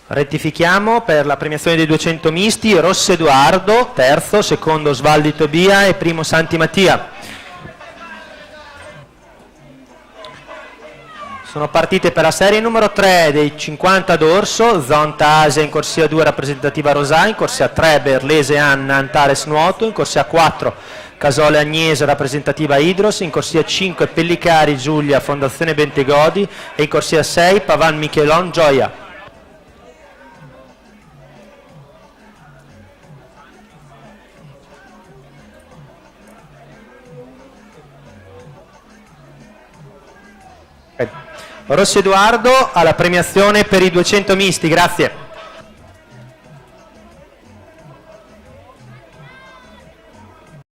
Rettifichiamo per la premiazione dei 200 misti: Rosso Edoardo, terzo, secondo Osvaldi Tobia e primo Santi Mattia. Sono partite per la serie numero 3 dei 50 d'orso: Zonta Asia in corsia 2 rappresentativa Rosà, in corsia 3 Berlese Anna Antares Nuoto, in corsia 4 Casole Agnese rappresentativa Idros, in corsia 5 Pellicari Giulia Fondazione Bentegodi e in corsia 6 Pavan Michelon Gioia. Rossi Edoardo alla premiazione per i 200 misti, grazie.